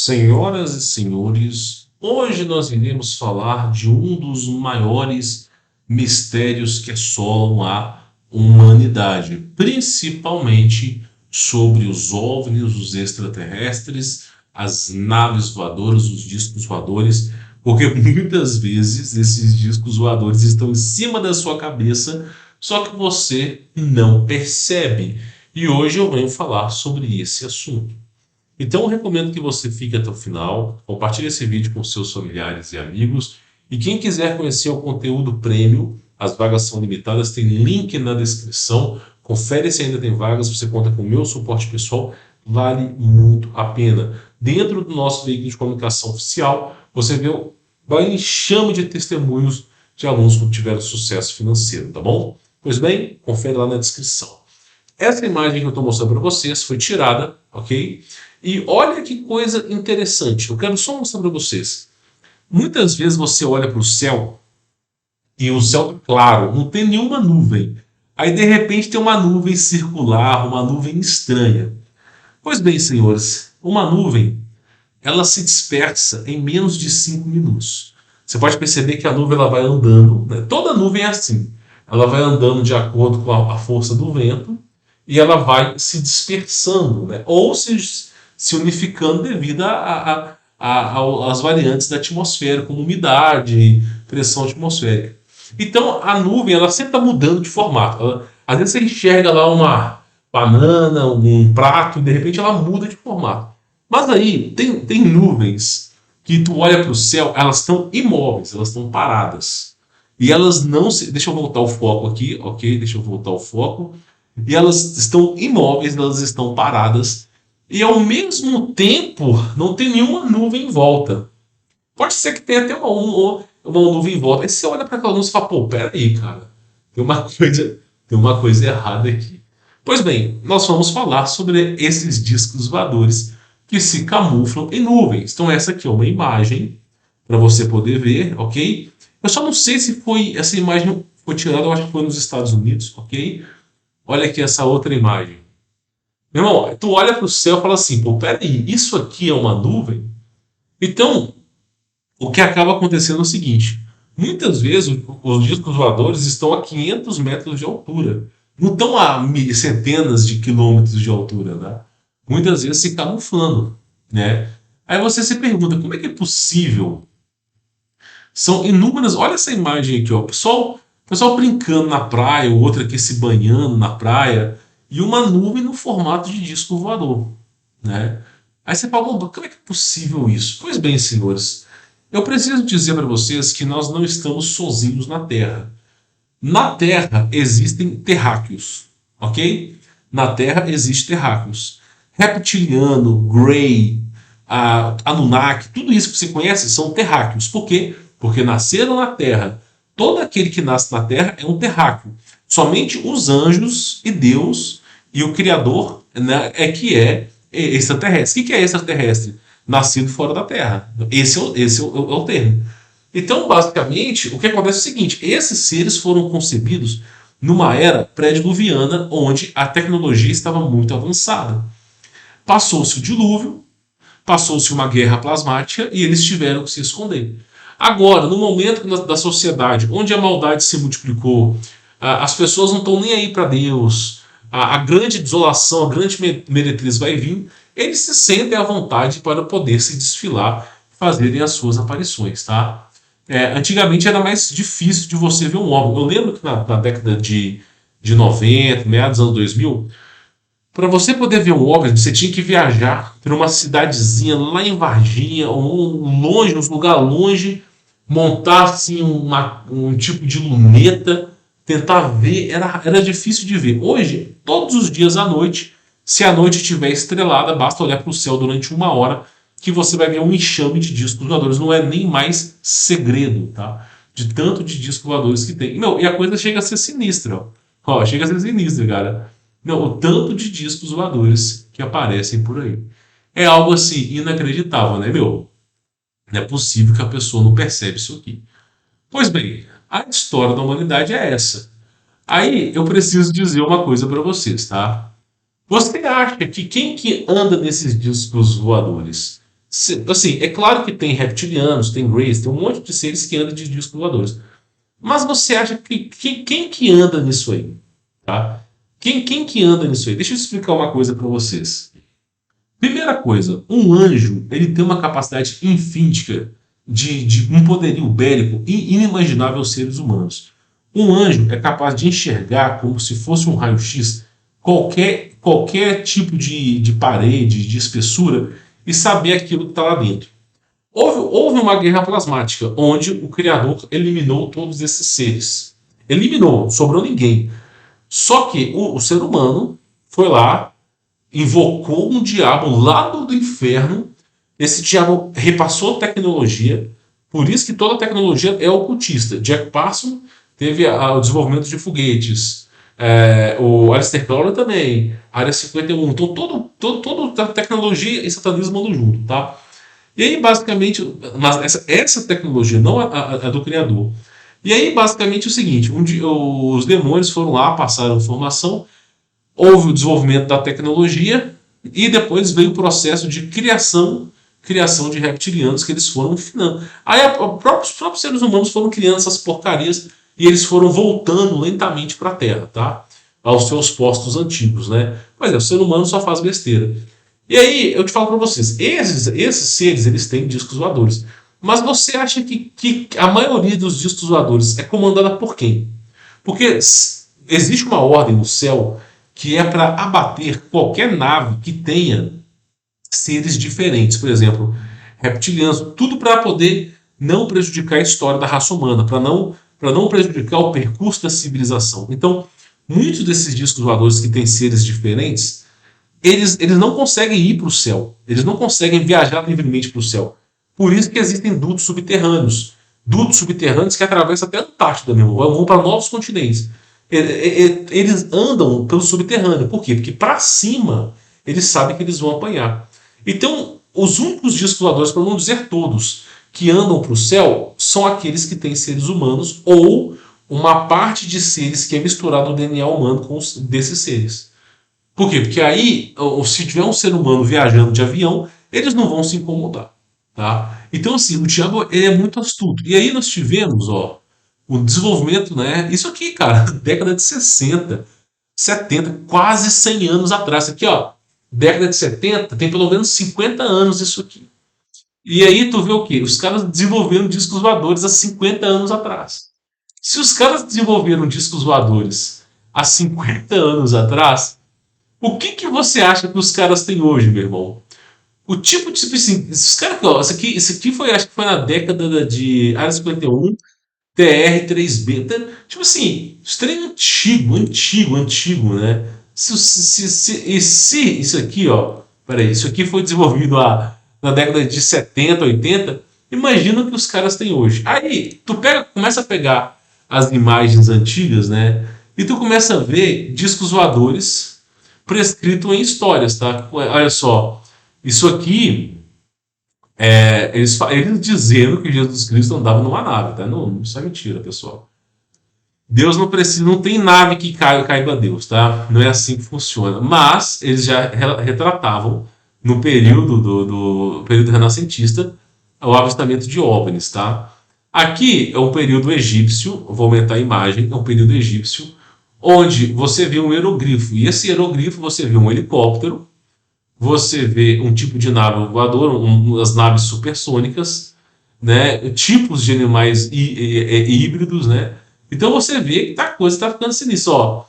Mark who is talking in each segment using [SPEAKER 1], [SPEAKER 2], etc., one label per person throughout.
[SPEAKER 1] Senhoras e senhores, hoje nós iremos falar de um dos maiores mistérios que assolam a humanidade, principalmente sobre os OVNIs, os extraterrestres, as naves voadoras, os discos voadores, porque muitas vezes esses discos voadores estão em cima da sua cabeça, só que você não percebe. E hoje eu venho falar sobre esse assunto. Então eu recomendo que você fique até o final, compartilhe esse vídeo com seus familiares e amigos. E quem quiser conhecer o conteúdo premium, as vagas são limitadas, tem link na descrição. Confere se ainda tem vagas, você conta com o meu suporte pessoal, vale muito a pena. Dentro do nosso veículo de comunicação oficial, você vê vai enxame de testemunhos de alunos que tiveram sucesso financeiro, tá bom? Pois bem, confere lá na descrição. Essa imagem que eu estou mostrando para vocês foi tirada, ok? E olha que coisa interessante. Eu quero só mostrar para vocês. Muitas vezes você olha para o céu e o céu está claro, não tem nenhuma nuvem. Aí de repente tem uma nuvem circular, uma nuvem estranha. Pois bem, senhores, uma nuvem ela se dispersa em menos de 5 minutos. Você pode perceber que a nuvem ela vai andando, né? Toda nuvem é assim. Ela vai andando de acordo com a força do vento e ela vai se dispersando, né? Ou se unificando devido às variantes da atmosfera, como umidade, pressão atmosférica. Então a nuvem ela sempre está mudando de formato. Às vezes você enxerga lá uma banana, um prato, e de repente ela muda de formato. Mas aí tem nuvens que tu olha para o céu, elas estão imóveis, elas estão paradas. E elas não se. Deixa eu voltar o foco aqui, ok? Deixa eu voltar o foco. E elas estão imóveis, elas estão paradas. E ao mesmo tempo, não tem nenhuma nuvem em volta. Pode ser que tenha até uma nuvem em volta. Aí você olha para aquela nuvem e fala, pô, peraí, cara. Tem uma coisa errada aqui. Pois bem, nós vamos falar sobre esses discos voadores que se camuflam em nuvens. Então essa aqui é uma imagem para você poder ver, ok? Eu só não sei se foi essa imagem foi tirada, eu acho que foi nos Estados Unidos, ok? Olha aqui essa outra imagem. Meu irmão, tu olha para o céu e fala assim, pô, peraí, isso aqui é uma nuvem? Então, o que acaba acontecendo é o seguinte, muitas vezes os discos voadores estão a 500 metros de altura, não estão a centenas de quilômetros de altura, né? Muitas vezes se camuflando, né? Aí você se pergunta, como é que é possível? São inúmeras, olha essa imagem aqui, ó, o pessoal brincando na praia, o outro aqui se banhando na praia, e uma nuvem no formato de disco voador, né? Aí você fala, como é que é possível isso? Pois bem, senhores, eu preciso dizer para vocês que nós não estamos sozinhos na Terra. Na Terra existem terráqueos, ok? Na Terra existem terráqueos. Reptiliano, Grey, Anunnaki, tudo isso que você conhece são terráqueos. Por quê? Porque nasceram na Terra. Todo aquele que nasce na Terra é um terráqueo. Somente os anjos e Deus e o Criador, né, é extraterrestre. O que é extraterrestre? Nascido fora da Terra. Esse é o termo. Então, basicamente, o que acontece é o seguinte: esses seres foram concebidos numa era pré-diluviana, onde a tecnologia estava muito avançada. Passou-se o dilúvio, passou-se uma guerra plasmática e eles tiveram que se esconder. Agora, no momento da sociedade onde a maldade se multiplicou, as pessoas não estão nem aí para Deus, a grande desolação, a grande meretriz vai vir, eles se sentem à vontade para poder se desfilar, fazerem as suas aparições, tá? Antigamente era mais difícil de você ver um OVNI. Eu lembro que na década de 90, meados dos anos 2000, para você poder ver um OVNI, você tinha que viajar para uma cidadezinha lá em Varginha, ou longe, um lugar longe, montar assim, um tipo de luneta, tentar ver, era difícil de ver. Hoje, todos os dias à noite, se a noite estiver estrelada, basta olhar para o céu durante 1 hora, que você vai ver um enxame de discos voadores. Não é nem mais segredo, tá? De tanto de discos voadores que tem. Meu, e a coisa chega a ser sinistra, ó. Ó, chega a ser sinistra, cara. Não, o tanto de discos voadores que aparecem por aí. É algo assim inacreditável, né, meu? Não é possível que a pessoa não percebe isso aqui. Pois bem, a história da humanidade é essa. Aí eu preciso dizer uma coisa para vocês, tá? Você acha que quem que anda nesses discos voadores? Assim, é claro que tem reptilianos, tem Greys, tem um monte de seres que andam de discos voadores. Mas você acha que quem que anda nisso aí? Tá? Quem que anda nisso aí? Deixa eu explicar uma coisa para vocês. Primeira coisa, um anjo ele tem uma capacidade infínita de um poderio bélico inimaginável aos seres humanos. Um anjo é capaz de enxergar como se fosse um raio-x qualquer tipo de parede, de espessura e saber aquilo que está lá dentro. Houve uma guerra plasmática, onde o Criador eliminou todos esses seres. Eliminou, sobrou ninguém. Só que o ser humano foi lá, invocou um diabo lá do inferno. Esse diabo repassou tecnologia, por isso que toda a tecnologia é ocultista. Jack Parsons teve o desenvolvimento de foguetes, o Aleister Crowley também, Área 51. Então, toda a tecnologia e satanismo andam junto, tá? E aí, basicamente, mas essa tecnologia não é do Criador. E aí, basicamente, é o seguinte: os demônios foram lá, passaram informação, houve o desenvolvimento da tecnologia e depois veio o processo de criação de reptilianos que eles foram ensinando. Aí os próprios seres humanos foram criando essas porcarias e eles foram voltando lentamente para a Terra, tá? Aos seus postos antigos, né? Mas o ser humano só faz besteira. E aí, eu te falo para vocês, esses seres, eles têm discos voadores. Mas você acha que a maioria dos discos voadores é comandada por quem? Porque existe uma ordem no céu que é para abater qualquer nave que tenha seres diferentes. Por exemplo, reptilianos, tudo para poder não prejudicar a história da raça humana, para não prejudicar o percurso da civilização. Então, muitos desses discos voadores que têm seres diferentes, eles não conseguem ir para o céu. Eles não conseguem viajar livremente para o céu. Por isso que existem dutos subterrâneos. Dutos subterrâneos que atravessam até a Antártida mesmo. Vão para novos continentes. Eles andam pelo subterrâneo. Por quê? Porque para cima eles sabem que eles vão apanhar. Então, os únicos discos voadores, para não dizer todos, que andam para o céu são aqueles que têm seres humanos ou uma parte de seres que é misturado no DNA humano com desses seres. Por quê? Porque aí, se tiver um ser humano viajando de avião, eles não vão se incomodar. Tá? Então, assim, o diabo ele é muito astuto. E aí nós tivemos o desenvolvimento, né? Isso aqui, cara, década de 60, 70, quase 100 anos atrás. Isso aqui, ó, década de 70, tem pelo menos 50 anos isso aqui. E aí tu vê o quê? Os caras desenvolveram discos voadores há 50 anos atrás. Se os caras desenvolveram discos voadores há 50 anos atrás, o que você acha que os caras têm hoje, meu irmão? O tipo assim, esses caras, ó, isso aqui foi, acho que foi na década de Área 51, TR-3B. Tipo assim, isso trem antigo, né? Se isso aqui, ó, peraí, isso aqui foi desenvolvido na década de 70, 80, imagina o que os caras têm hoje. Aí, começa a pegar as imagens antigas, né? E tu começa a ver discos voadores prescritos em histórias, tá? Olha só, isso aqui eles dizendo que Jesus Cristo andava numa nave, tá? Não, isso é mentira, pessoal. Deus não precisa, não tem nave que caiba a Deus, tá? Não é assim que funciona. Mas eles já retratavam no período do período renascentista o avistamento de OVNIs, tá? Aqui é um período egípcio, vou aumentar a imagem, é um período egípcio, onde você vê um hierogrifo, e esse hierogrifo você vê um helicóptero, você vê um tipo de nave voadora, as naves supersônicas, né? Tipos de animais híbridos, né? Então você vê que a coisa está ficando sinistra. Ó,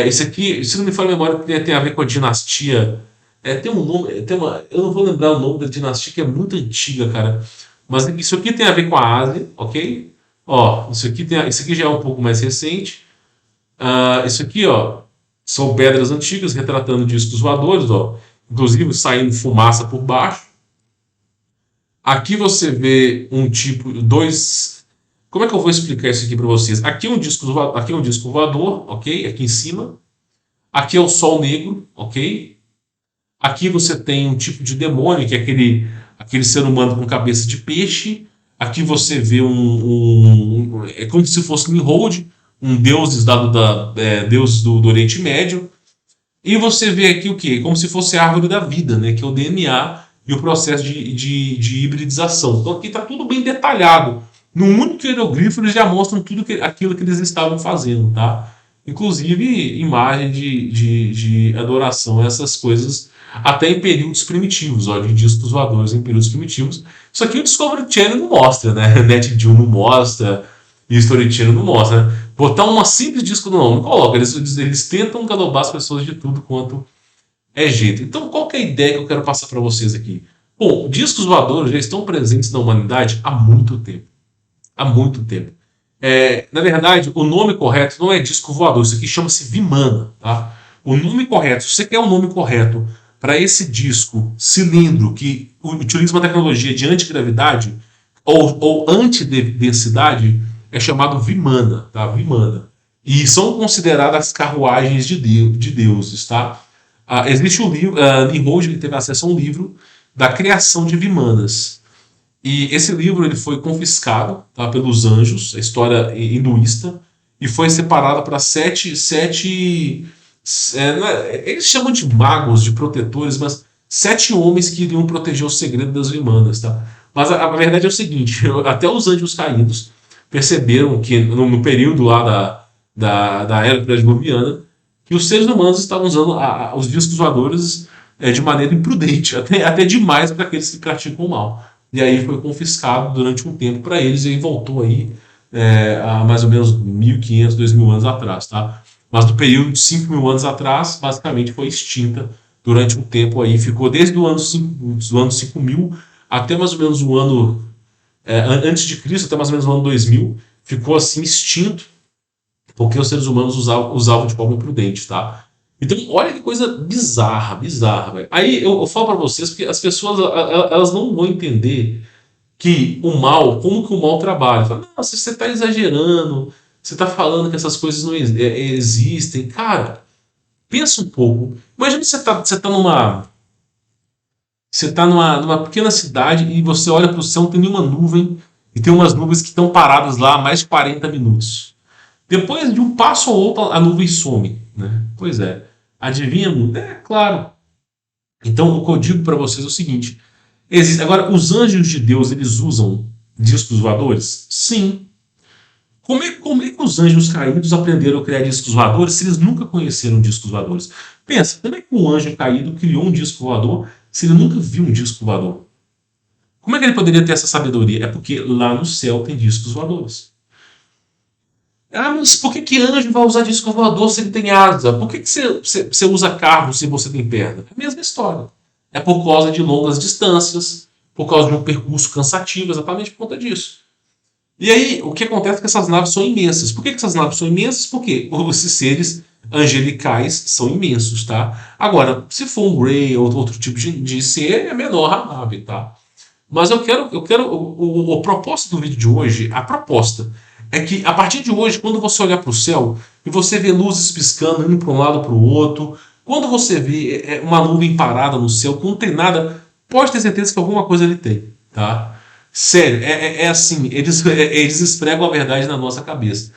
[SPEAKER 1] isso aqui, se não me falha a memória, tem a ver com a dinastia. Tem um nome, eu não vou lembrar o nome da dinastia, que é muito antiga, cara. Mas isso aqui tem a ver com a Ásia, ok? Ó, isso aqui já é um pouco mais recente. Isso aqui, ó, são pedras antigas retratando discos voadores, ó, inclusive saindo fumaça por baixo. Aqui você vê um tipo, dois. Como é que eu vou explicar isso aqui para vocês? Aqui é um disco voador, ok? Aqui em cima. Aqui é o Sol Negro, ok? Aqui você tem um tipo de demônio, que é aquele ser humano com cabeça de peixe. Aqui você vê é como se fosse um Nimrod, um deus deus do Oriente Médio. E você vê aqui o quê? Como se fosse a árvore da vida, né? Que é o DNA. e o processo de hibridização. Então aqui está tudo bem detalhado. No único hieroglifo eles já mostram aquilo que eles estavam fazendo, tá? Inclusive imagem de adoração, essas coisas, até em períodos primitivos, ó, de discos voadores em períodos primitivos. Isso aqui o Discovery Channel não mostra, né? NetGeo não mostra, History Channel não mostra, né? Botar um simples disco não coloca. Eles tentam englobar as pessoas de tudo quanto é jeito. Então, qual que é a ideia que eu quero passar para vocês aqui? Bom, discos voadores já estão presentes na humanidade há muito tempo. Há muito tempo. Na verdade, o nome correto não é disco voador, isso aqui chama-se Vimana. Tá? O nome correto, se você quer o nome correto para esse disco cilindro que utiliza uma tecnologia de antigravidade ou antidensidade, é chamado Vimana. Tá? Vimana. E são consideradas carruagens de deuses. Tá? Existe um livro, Nimrod teve acesso a um livro da criação de Vimanas. E esse livro ele foi confiscado, tá, pelos anjos, a história hinduísta, e foi separado para eles chamam de magos, de protetores, mas 7 homens que iriam proteger o segredo das Vimanas. Tá? Mas a verdade é o seguinte, até os anjos caídos perceberam que no período lá da era pré-diluviana, que os seres humanos estavam usando os discos voadores de maneira imprudente, até demais para aqueles que praticam o mal. E aí foi confiscado durante um tempo para eles e aí voltou aí há mais ou menos 1.500, 2.000 anos atrás. Tá? Mas no período de 5.000 anos atrás, basicamente foi extinta durante um tempo aí, ficou desde o ano 5.000 até mais ou menos o ano antes de Cristo, até mais ou menos o ano 2000, ficou assim extinto, porque os seres humanos usavam de forma imprudente, tá? Então, olha que coisa bizarra, velho. Aí eu falo para vocês, porque as pessoas elas não vão entender que o mal, como que o mal trabalha. Fala, não, você está exagerando, você está falando que essas coisas não existem. Cara, pensa um pouco. Imagina que você tá numa pequena cidade e você olha para o céu, não tem nenhuma nuvem, e tem umas nuvens que estão paradas lá há mais de 40 minutos. Depois de um passo ou outro, a nuvem some. Né? Pois é. Adivinha muito? É claro. Então, o que eu digo para vocês é o seguinte. Agora, os anjos de Deus, eles usam discos voadores? Sim. Como é que os anjos caídos aprenderam a criar discos voadores se eles nunca conheceram discos voadores? Pensa, como é que um anjo caído criou um disco voador se ele nunca viu um disco voador? Como é que ele poderia ter essa sabedoria? É porque lá no céu tem discos voadores. Ah, mas por que anjo vai usar disco voador se ele tem asa? Por que você usa carro se você tem perna? É a mesma história. É por causa de longas distâncias, por causa de um percurso cansativo, exatamente por conta disso. E aí, o que acontece é que essas naves são imensas. Por que essas naves são imensas? Porque esses seres angelicais são imensos, tá? Agora, se for um Grey ou outro tipo de ser, é menor a nave, tá? Mas eu quero o propósito do vídeo de hoje, a proposta é que a partir de hoje, quando você olhar para o céu e você vê luzes piscando, indo para um lado para o outro, quando você vê uma nuvem parada no céu, que não tem nada, pode ter certeza que alguma coisa ele tem, tá? Sério, assim, eles esfregam a verdade na nossa cabeça.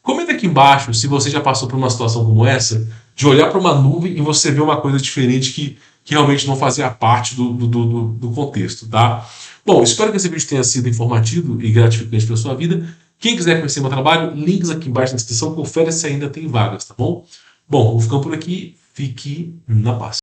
[SPEAKER 1] Comenta aqui embaixo se você já passou por uma situação como essa, de olhar para uma nuvem e você ver uma coisa diferente que realmente não fazia parte do contexto, tá? Bom, espero que esse vídeo tenha sido informativo e gratificante para a sua vida. Quem quiser conhecer meu trabalho, links aqui embaixo na descrição, confere se ainda tem vagas, tá bom? Bom, vou ficando por aqui, fique na paz.